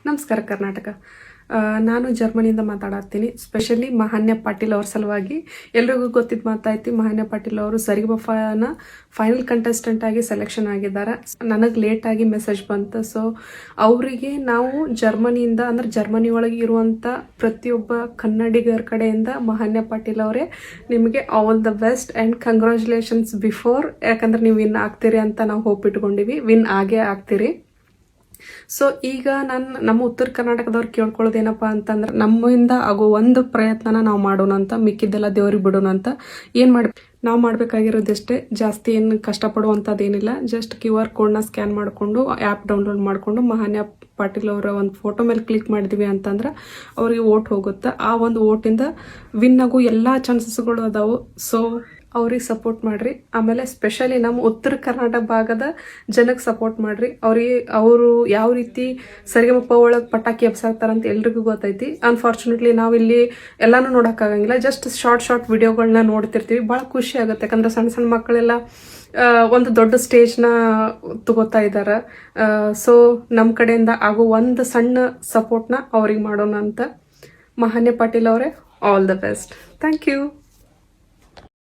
ನಮಸ್ಕಾರ ಕರ್ನಾಟಕ. ನಾನು ಜರ್ಮನಿಯಿಂದ ಮಾತಾಡತ್ತೀನಿ. ಸ್ಪೆಷಲಿ ಮಹಾನ್ಯ ಪಾಟೀಲ್ ಅವ್ರ ಸಲುವಾಗಿ. ಎಲ್ರಿಗೂ ಗೊತ್ತಿದ್ದು ಮಾತಾಯ್ತಿ, ಮಹಾನ್ಯ ಪಾಟೀಲ್ ಅವರು ಸರಿಗಮಪನ ಫೈನಲ್ ಕಂಟೆಸ್ಟೆಂಟ್ ಆಗಿ ಸೆಲೆಕ್ಷನ್ ಆಗಿದ್ದಾರೆ. ನನಗೆ ಲೇಟಾಗಿ ಮೆಸೇಜ್ ಬಂತು. ಸೊ ಅವರಿಗೆ ನಾವು ಜರ್ಮನಿಯಿಂದ ಅಂದರೆ ಜರ್ಮನಿ ಒಳಗೆ ಇರುವಂಥ ಪ್ರತಿಯೊಬ್ಬ ಕನ್ನಡಿಗರ ಕಡೆಯಿಂದ ಮಹಾನ್ಯ ಪಾಟೀಲ್ ಅವರೇ ನಿಮಗೆ all the best and congratulations before. ಯಾಕಂದ್ರೆ ನೀವು ವಿನ್ ಆಗ್ತೀರಿ ಅಂತ ನಾವು ಹೋಪ್ ಇಟ್ಕೊಂಡಿವಿ. ವಿನ್ ಆಗೇ ಆಗ್ತೀರಿ. ಸೊ ಈಗ ನಮ್ಮ ಉತ್ತರ ಕರ್ನಾಟಕದವ್ರು ಕೇಳ್ಕೊಳ್ಳೋದೇನಪ್ಪ ಅಂತಂದ್ರೆ, ನಮ್ಮಿಂದ ಆಗೋ ಒಂದು ಪ್ರಯತ್ನನ ನಾವು ಮಾಡೋಣ ಅಂತ, ಮಿಕ್ಕಿದ್ದೆಲ್ಲ ದೇವ್ರಿಗೆ ಬಿಡೋಣ ಅಂತ. ನಾವು ಮಾಡಬೇಕಾಗಿರೋದಷ್ಟೇ, ಜಾಸ್ತಿ ಏನು ಕಷ್ಟಪಡುವಂಥದ್ದೇನಿಲ್ಲ. ಜಸ್ಟ್ QR ಕೋಡ್ನ ಸ್ಕ್ಯಾನ್ ಮಾಡಿಕೊಂಡು ಆ್ಯಪ್ ಡೌನ್ಲೋಡ್ ಮಾಡಿಕೊಂಡು ಮಹಾನ್ಯ ಪಾಟೀಲ್ ಅವರ ಒಂದು ಫೋಟೋ ಮೇಲೆ ಕ್ಲಿಕ್ ಮಾಡಿದ್ವಿ ಅಂತಂದ್ರೆ ಅವ್ರಿಗೆ ಓಟ್ ಹೋಗುತ್ತೆ. ಆ ಒಂದು ಓಟಿಂದ ವಿನ್ ಆಗೋ ಎಲ್ಲ ಚಾನ್ಸಸ್ಗಳು ಅದಾವು. ಸೊ ಅವ್ರಿಗೆ ಸಪೋರ್ಟ್ ಮಾಡಿರಿ. ಆಮೇಲೆ ಸ್ಪೆಷಲಿ ನಮ್ಮ ಉತ್ತರ ಕರ್ನಾಟಕ ಭಾಗದ ಜನಕ್ಕೆ ಸಪೋರ್ಟ್ ಮಾಡಿರಿ. ಅವರು ಯಾವ ರೀತಿ ಸರಿಗಮಪ ಒಳಗೆ ಪಟಾಕಿ ಎಬ್ಸಾಕ್ತಾರಂತ ಎಲ್ರಿಗೂ ಗೊತ್ತೈತಿ. ಅನ್ಫಾರ್ಚುನೇಟ್ಲಿ ನಾವಿಲ್ಲಿ ಎಲ್ಲನೂ ನೋಡೋಕ್ಕಾಗಂಗಿಲ್ಲ. ಜಸ್ಟ್ ಶಾರ್ಟ್ ವಿಡಿಯೋಗಳನ್ನ ನೋಡ್ತಿರ್ತೀವಿ. ಭಾಳ ಖುಷಿ ಆಗುತ್ತೆ. ಯಾಕಂದ್ರೆ ಸಣ್ಣ ಸಣ್ಣ ಮಕ್ಕಳೆಲ್ಲ ಒಂದು ದೊಡ್ಡ ಸ್ಟೇಜ್ನ ತಗೋತಾ ಇದ್ದಾರೆ. ಸೊ ನಮ್ಮ ಕಡೆಯಿಂದ ಆಗೋ ಒಂದು ಸಣ್ಣ ಸಪೋರ್ಟ್ನ ಅವ್ರಿಗೆ ಮಾಡೋಣ ಅಂತ. ಮಹಾನ್ಯ ಪಾಟೀಲ್ ಅವರೇ, all the best. Thank you.